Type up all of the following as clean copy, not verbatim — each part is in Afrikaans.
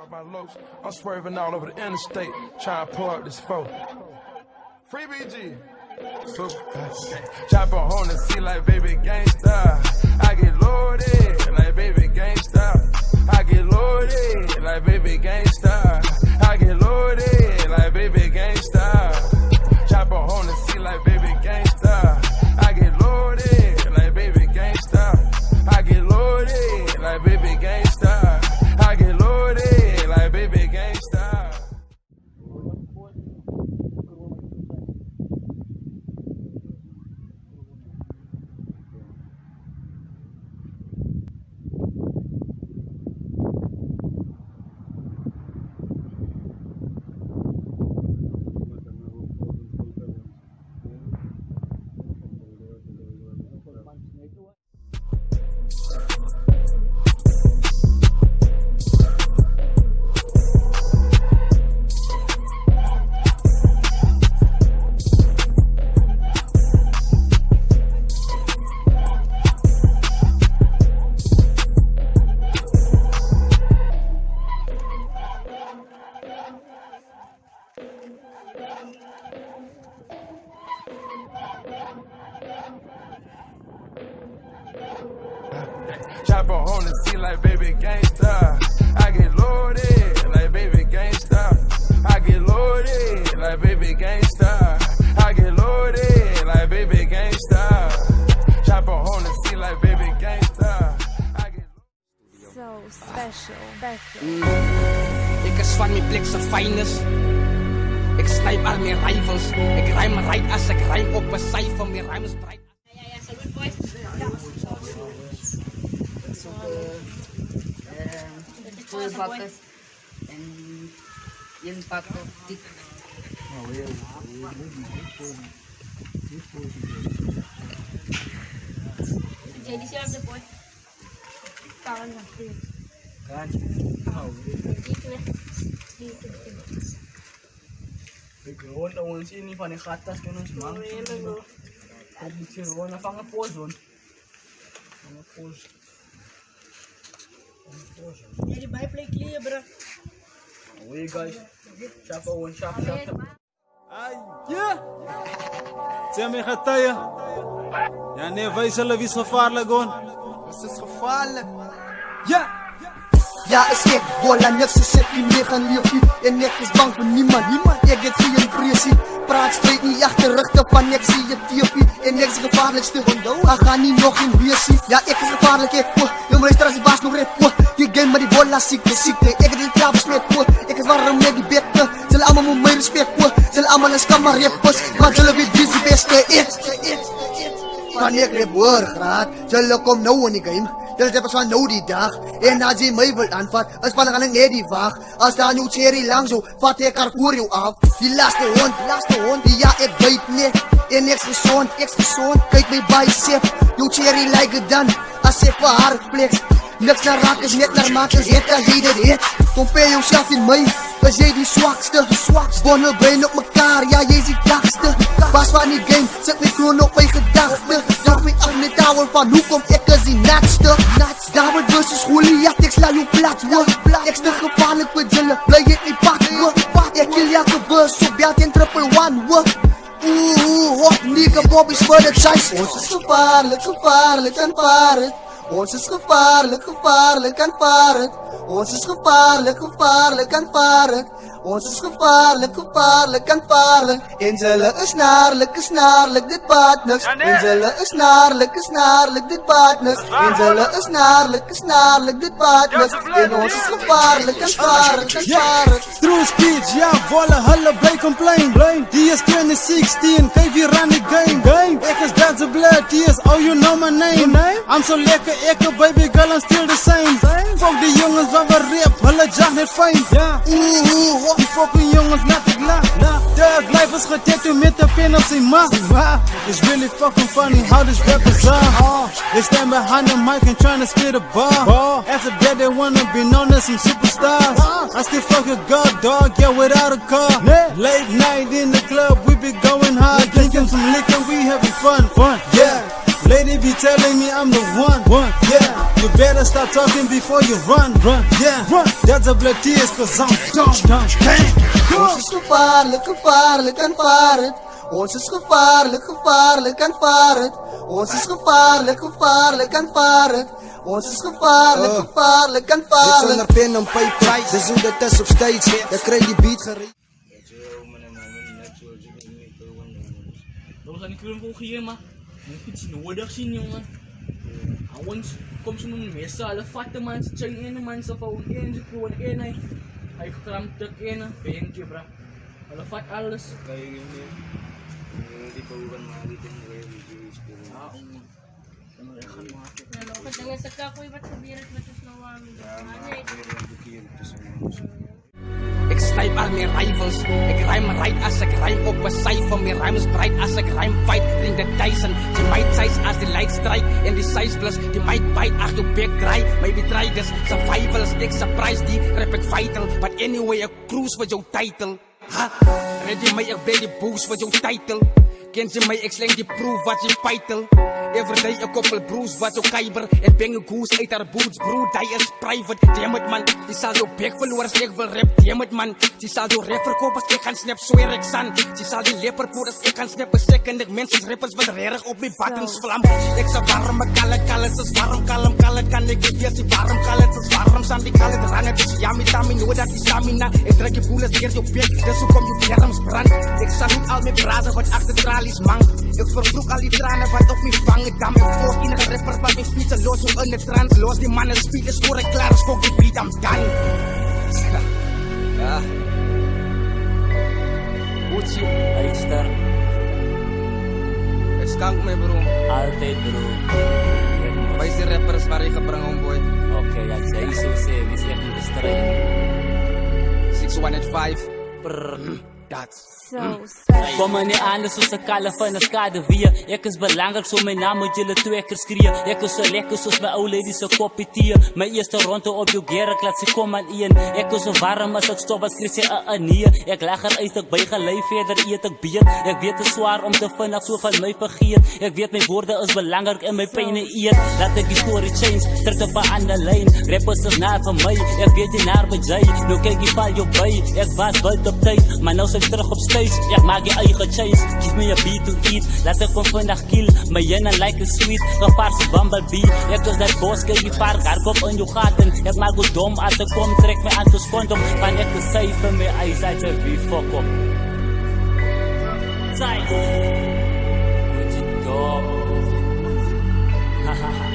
My locs, I'm swerving all over the interstate, trying to pull up this foe. Free BG. Chop on Honda, see like baby gangsta. I get loaded like baby gangsta. I get loaded like baby gangsta. I get loaded like baby gangsta. Chop on Honda, see like baby gangsta. I get loaded like baby gangsta. I get loaded like baby gangsta. I get loaded like baby gangsta. Chop on the sea like baby gangsta. I get loaded like baby gangsta. I get loaded like baby gangsta. I get loaded like baby gangsta. Chop on the sea like baby gangsta. I get so special. Ik is van mijn blik zijn finest. Ik snipe al mijn rivals. Ik rijm right als ik rijm op een cijfer. Mijn rijm is bright. Ja, salut boys. Full buckets en een pak op dik. Jadi siapa boy? Kawan aku. Kan? Ik gewoon sini van die gatas kunnen smaken. Ik moet hier gewoon een vangen poos doen. Vangen poos. Ja, die bijplay clear, bro. Hey guys, chapa one chap. Ja! Zeg me getuigen. Ja, nee, wij zullen wie is gevaarlijk gewoon. Het is gevaarlijk. Ja! Ja, is ek, bola niks gesê die mee gaan leefie. En ek is bang vir niemand, ek het geen vreesie. Praat straight nie agterrugte van ek sien je TV. En ek is die gevaarlikste, ek gaan nie nog in weesie. Ja, ek is gevaarlik, jou luister as die baas nog red, die game met die bola siekte. Ek het die trap besmet, ek is warm met die bette. Julle allemaal moet my respect, julle allemaal is kamerreppers. Maar julle weet wie is die beste, van ek rep hoor graad, julle kom nou in die game. Julle sê pas van nou die dag. En as jy my wil aanvat, is van gaan ek net die waag. As daar nou cherry lang zo, vat ek haar voor jou af. Die laatste hond, ja ek byt net. En ek's gezond, kyk my bicep. Jou cherry like it dan, as ek vir haar flex. Niks naar raak is net naar maak, is het as jy dit het. Compare jouself in my, is jy die swakste. Bondel brein op mekaar, ja jy is die dagste. Pas van die game, sit my kroon op my gedachte. Dag my af net ouwe van hoekom ek is die natste. David versus Goliath, ek sla jou plat, ek's te gevaarlik vir julle, bly ek nie pak, ek kill jake verse, so belt en 111, hot nigga Bobby's for the choice. Ons is gevaarlik en vaar het. Ons is gevaarlik en vaar het. Ons is gevaarlik en vaar het. Ons is gevaarlik en vaarlik. En julle is snaarlik, dit baat niks. En julle is snaarlik, dit baat niks. En julle is snaarlik, dit baat niks. En ons is gevaarlik en vaarlik. True speech, ja, volle hulle bly complain. Die is 2016, kyk wie run die game. Ek is God's blood, die is, oh you know my name. I'm so lekker, ek a baby girl, I'm still the same. Fuck die jongens wat we rap, hulle jag net fijn. Die fucking jongens laat ik lachen. Thug life is getattooed met de pen op zijn maag. It's really fucking funny how this rappers are. They stand behind the mic and trying to spit a bar. After that they wanna be known as some superstars. I still fuck a god dog, yeah, without a car. Late night in the club, we be going hard. Drinking some liquor, we having fun. Yeah. Lady be telling me I'm the one. Yeah, you better start talking before you run. Yeah, that's a blood tears cause I'm dumb. Ons is gevaarlijk, gevaarlijk en vaarend. Ons is gevaarlijk, gevaarlijk en vaarend. Ons is gevaarlijk, gevaarlijk en vaarend. Ons is gevaarlijk, gevaarlijk en vaarend. Dit zonder pen en paper, dus hoe dat is op stage. Dan krijg je die beat gereed. We gaan die kleur volgen hier, maar moet iets nodig zien, jongen. Ons komt ze met meestal alle vatten, man. Ze zijn ene man, ze vouwen één, ze gewoon één. Hij kramt het ene, beentje, bra. Alle vat alles. Di bauran magitin mo yung video is pero Dengan saka ko iba't sabihin at batas na wami. Ik slijp al mijn rivals. Ik rhyme right as ik rhyme op een cijfer. Mijn rhyme is bright as ik rhyme fight. Bring the Dyson. Die might size as the light strike. En die size plus. Die might bite as your back dry. Maybe try this. Survivals. Ik surprise die. Rap ik vital. But anyway, ik cruise with your title. Ha? Red je mij, ik ben die boost with your title. Ken je mij, ik slang die proof wat je title. Everyday een koppel broes wat je kijber. En ben een goose uit haar boots. Bro, die is private. Damn it man. Die zal zo bek verloren als ik wil rap. Damn it man. Die zal zo rap verkopen als ik gaan snap. Swear ik san. Die zal die leper voor als ik gaan snap. Second mensen rappers wat erg op mijn buttons vlam. Ik zal warm kallen. Het is warm kalm. Kan ik weer die warm kallen. Het is warm san. Die kallen het rannen. Dus ja, met tami. Nooit dat die stamina. Ik trek je boel als weer je bek. Dus hoe kom je kerms brand. Ik zal niet al mijn praten wat achter tralies man. Ik vervloek al die tranen wat op mijn vangen dam. Ik volg in een rapper wat mijn fietsen los om in de trans. Los die mannen spelen voor ik klaar is voor die beat I'm done. Ja. Gucci. Eister. Het skank me bro. Altijd bro. Wij zijn rappers waar je gebrangen boy. Oké, ja, ik zei zo zeggen. Is echt in de strijd. 6185. Dat. So special. Kom maar niet aan, soos 'n kalle van 'n skade weer. Ek is belangrik, so my naam moet julle 2 keer skree. Ek is so lekker soos my ou lady se koppie tee. My eerste ronde op jou gerek, laat sy kom aan een. Ek is so warm as ek stop, as skree sy nee. Ek lag uit, ek bygelei verder eet ek beet. Ek weet dit is swaar om te vinnig so van my vergeet. Ek weet my woorde is belangrik en my pyne eet. Laat ek die story change, terug op 'n ander lyn. Rappers is na vir my, ek weet jy naar by jy. Nou kyk jy val jou by, ek was wild op tyd, maar nou sy terug op stage. Ek maak je eigen chase, give me a beat to eat. Laat ek vandag kill, my jenna like a sweet. Gevaarse bumblebee, ek is dat boss, kyk die vaar, garkop in jou gaten. Ek maak goed dom, as ek kom, trek my aan soos kondom. Van ek is safe in my eyes, uit jy wie fuck op. Zij, goed je dom. Hahaha,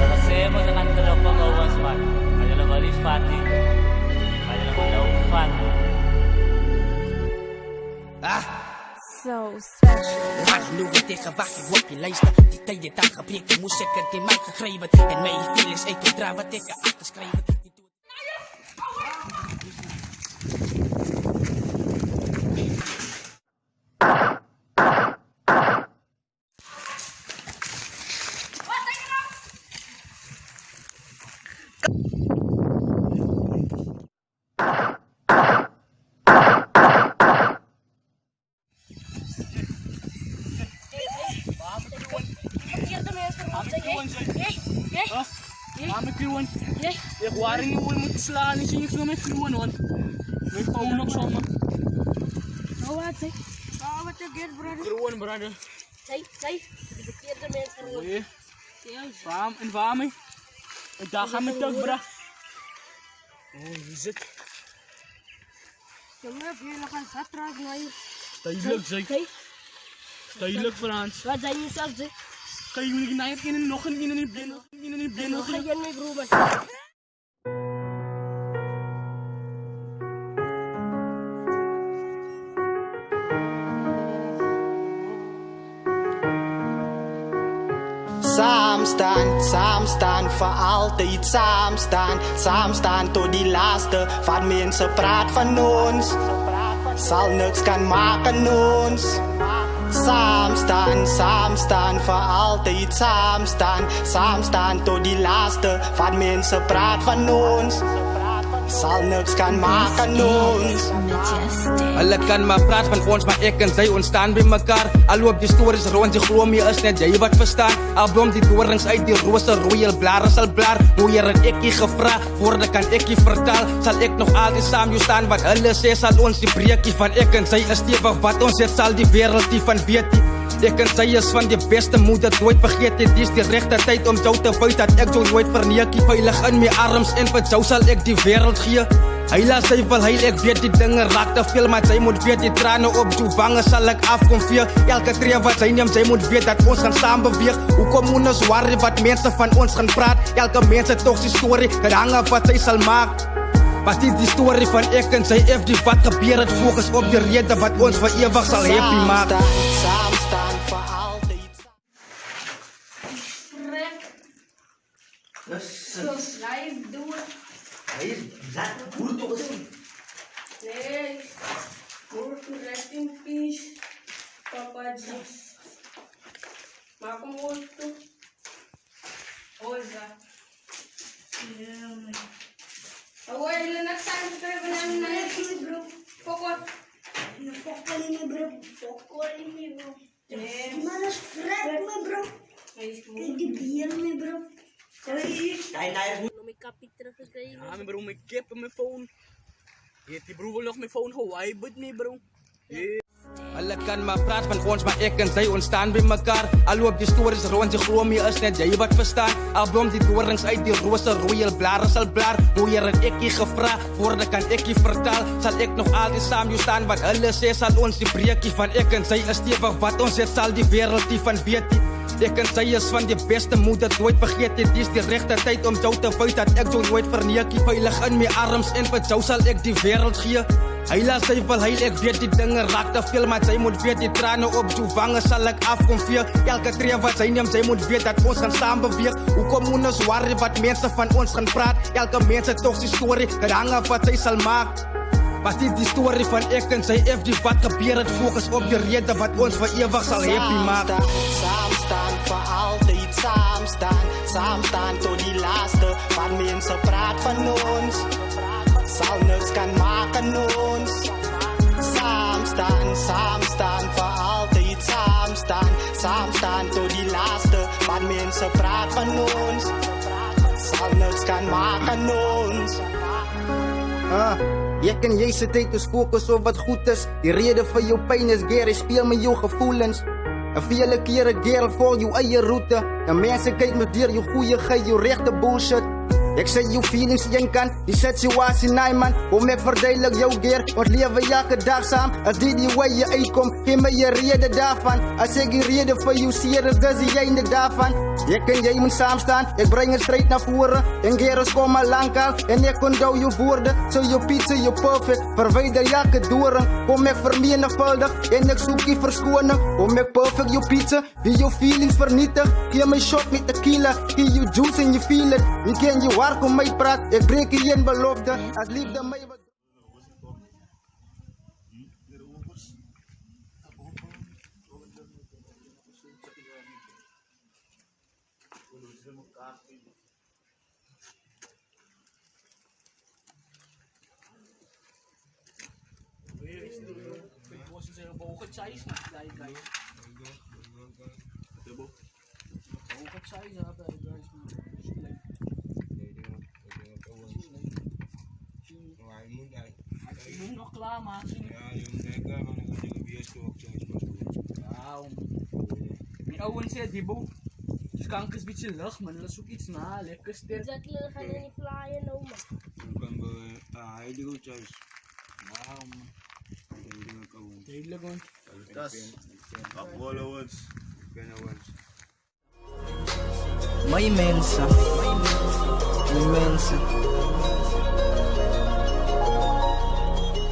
dat is helemaal de andere van ons man. Maar jullie wel niet fatty, maar jullie wel ook fat. So special. Waar nu weer tegen wacht je op je luister. Die tijd dit aangebreken moest ik het in mij gegrepen. En mij feelings uit te dragen wat ik erachter schrijven. Met kluwen. Ik waren niet hoe moet slaan, ik zie niks meer met kluwen hoor. Met pauw nog zomaar. Oh wat zeg? Oh wat je get brother. Kluwen brother. Zij, de verkeerde mensen gewoon. Oké. Warm en warm. En daar gaan we toch bra. Oh, wie zit? Jongen, je nog aan het tragen naar je. Stijlijk zeg. Stijlijk Frans. Wat zijn je zelf zeg? Kan je niet naar je in nog een in binnen? Nog ga je mee broer. Saam staan, voor altijd saam staan tot die laatste. Van mensen praat van ons, zal niks kan maken ons. Saam staan, voor altijd saam staan tot die laatste. Van mensen praat van ons, sal niks kan maak aan ons. Hulle kan maar praat van ons, maar ek en sy ontstaan by mekaar. Al loop die stories rond, die glo my is net jy wat verstaan. Al blom die dorings uit die rose, rooi blare sal blaar. Hoe hier het ek jy gevra, woorde kan ek jy vertaal. Sal ek nog altyd saam jou staan, wat hulle sê sal ons die breekie van ek en sy is stewig. Wat ons het sal die wereld die van weet die. Ek en sy is van die beste, moet dit nooit vergeet het. Dis die regte tyd om jou te buit, dat ek jou nooit verneekie. Veilig in my arms en vir jou sal ek die wereld gee. Hy laat sy wil heil, ek weet die dinge raak te veel, maar sy moet weet die trane op jou wange sal ek afkom vee. Elke tree wat sy neem, sy moet weet dat ons gaan saam beweeg. Hoekom moet ons worry wat mense van ons gaan praat? Elke mens het toch die story, het hang af wat sy sal maak. Wat is die story van ek en sy FD, wat gebeur het? Focus op die rede wat ons vir ewig sal happy maak. Saam staan vir altyd. Zo schrijf doen. Nee, moet to rest in peace, Papa G. Maak hem goed toe. Oza. Hoor jullie net zijn geschreven naar je bro? Fokol. Fokol in je bro. Fokol in je bro. Nee. Maar dat is vrek me bro. Kijk die bier me bro. Ja, mijn bro, mijn kip en mijn phone. Je hebt die bro wil nog mijn phone Hawaii, but me bro. Hulle kan maar praat van ons, maar ek en sy ontstaan by mekaar. Al loop die stories rond, die glo my is net jy wat verstaan. Al blom die dorings uit die rose, rooi blare sal blaar. Hoe hier het ek jy gevra, woorde kan ek jy vertaal. Sal ek nog altyd saam jou staan, wat hulle sê sal ons die breekie van ek en sy is stewig. Wat ons het sal die wereld die van weet die. Ek en sy is van die beste, moet dit nooit vergeet het. Dis die regte tyd om jou te buit, dat ek jou nooit verneekie. Veilig in my arms en vir jou sal ek die wereld gee. Hy laat sy wil heil, ek weet die dinge raak te veel, maar sy moet weet die trane op jou wange sal ek afkom vee. Elke tree wat sy neem, sy moet weet dat ons gaan saam beweeg. Hoekom moet ons worry wat mense van ons gaan praat? Elke mens het toch die story, het hang af wat sy sal maak. Wat is die story van ek en sy FD, wat gebeur het? Focus op die rede wat ons vir ewig sal happy maak. Saam staan vir altyd, saam staan. Saam staan tot die laaste, van mense praat van ons. Sal niks kan maak aan ons. Saam staan vir altyd, saam staan tot die laaste, van mense praat van ons. Sal niks kan maak aan ons. Ek en jy se tyd is fokus op wat goed is. Die rede vir jou pyn is Gary, speel met jou gevoelens. En vele kere girl, volg jou eie route. En mense kyk met deur jou goeie gey, jou regte bullshit. Ek sê jou feelings jy kan, die situasie naai man. Kom ek verduidelik jou gear, want lewe elke dag saam. As dit die way jy uitkom, gee my jy rede daarvan. As ek die rede vir jou seer is, dis die einde daarvan. Ek en jy moet saam staan, ek bring het straight na vore. En gerels kom al lang al, en ek onthou jou woorde. So jou pizza, jou perfect, verwyder elke doring. Kom ek vermenigvuldig, en ek soek die verskoning. Kom ek perfect jou pizza, wie jou feelings vernietig. Gee my shot met tequila, gee jou juice en jy feel it. Wie ken jou waar kom my praat, ek breek hier een belofte. As liefde my wat nog klaar man. Die ouwens sê die boel. Die kanker is een beetje lucht man, dat is ook iets na, lekker sterk. Dat jullie gaan in die flyer nou man. Hij doet het juist. Wauw man. Redelijk man. Dat is afvallen ons. My mense.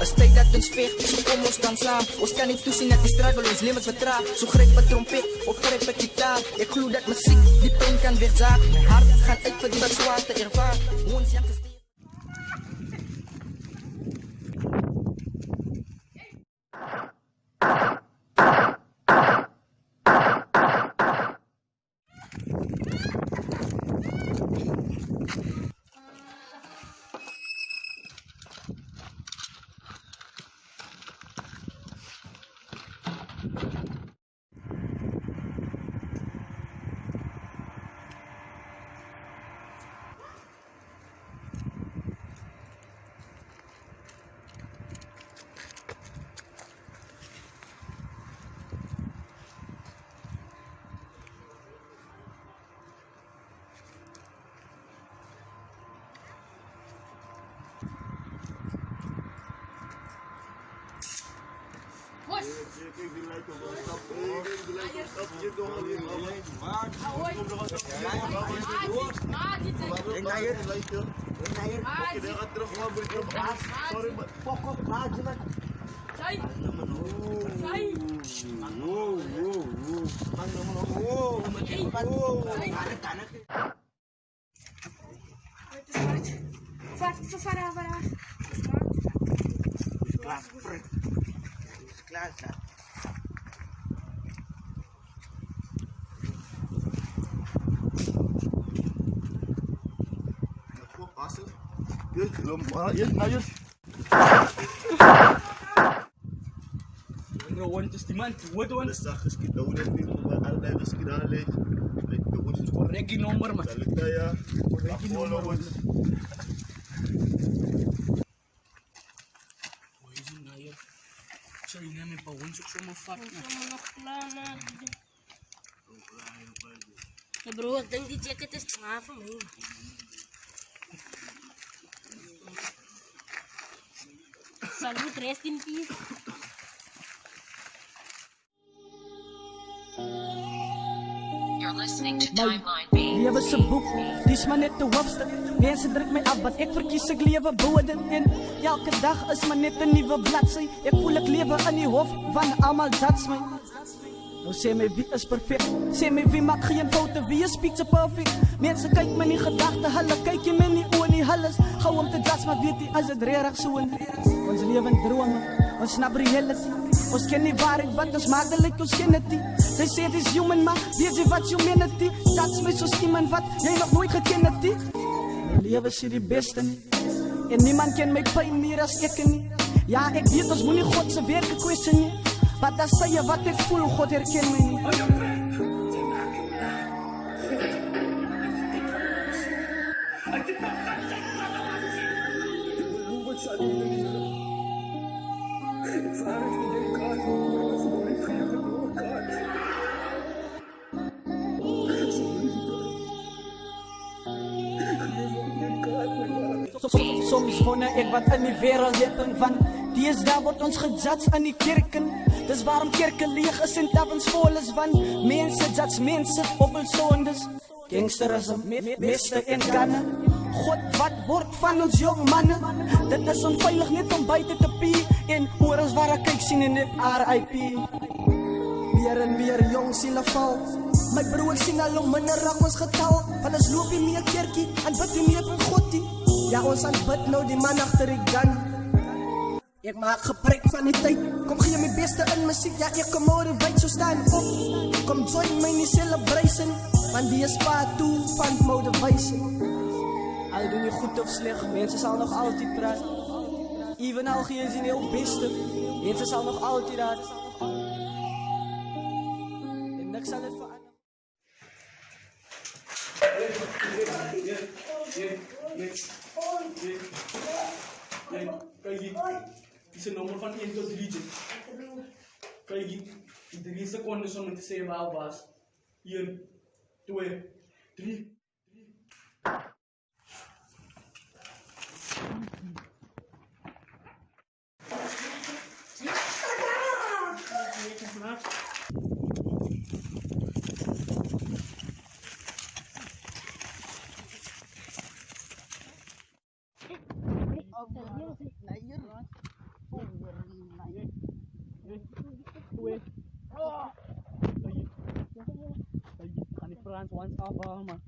Is tyd dat ons vecht, so kom ons dan saam. Ons kan nie toesien dat die struggle ons lewens vertraag. So gryp 'n trompet of gryp 'n gitaar. Ek glo dat musiek die pyn kan wegzaag. My hart gaan uit vir die wat swaar te ervaar. Ons jang te Boss! Ngawan testiman, what one? Sakit kita udah di rumah ada sekitar leh. Koreki nomor mas. Saya Koreki nomor mas. Wajib naya. Cari nama pawansuk semua fat. Ya bro, ek dink die jacket is klaar vir my. Salute, rest in peace. You're listening to Timeline B. Lewe se boek, dis maar net 'n hoofstuk. Mense druk my af wat ek verkies ek lewe bo dit en elke dag is maar net 'n nuwe bladsy. Ek voel ek lewe in die hof van almal judge my. Nou sê my wie is perfek? Sê my wie maak geen foute? Wie is pizza perfect? Mense kyk my nie gedagte, hulle kyk jy my nie oor nie, hulle is gou om te judge, maar weet jy as dit regtig so in ons lewe drome, ons snap reality. Ons ken nie waarheid wat ons maak, dit lyk ons ken dit nie. Sy sê dit is human, maar weet jy wat humanity? Judge my soos iemand wat jy nog nooit geken het nie. Lewe is die beste nie, en niemand ken my pyn meer as ek nie. Ja, ek weet ons moenie God se werk kwessie nie. Wat as sê jy wat ek voel, God herken my nie. Soms wonder ek wat in die wêreld happen, want deesdae word ons gejudge in die kerken. Dis waarom kerke leeg is en taverns vol is, want mense judge mense op hul sondes. Gangsterisme, meste en ganne. God, wat word van ons jong manne? Dit is onveilig net om buite te pee en oral waar ek kyk sien en net RIP. Meer en meer jong siele val. My broer ek sien al hoe minder raak ons getal, want ons loop nie meer kerkie en bid nie meer van God nie. Ja, ons aanbid nou die man agter die gun. Ek maak gebruik van die tyd. Kom gee my beste in musiek. Ja, ek kom motivate, so staan op. Kom join my in die celebration, want die is part 2 van motivation. Al doen jy goed of sleg, mense sal nog altyd praat. Evenal gee jy nie jou beste, mense sal nog altyd raad. En niks sal dit verander. Kijk hier, dit is een nummer van 1 tot 3. Kijk hier, 3 seconden om te zeggen waar was. 1, 2, 3. Frans once off, man.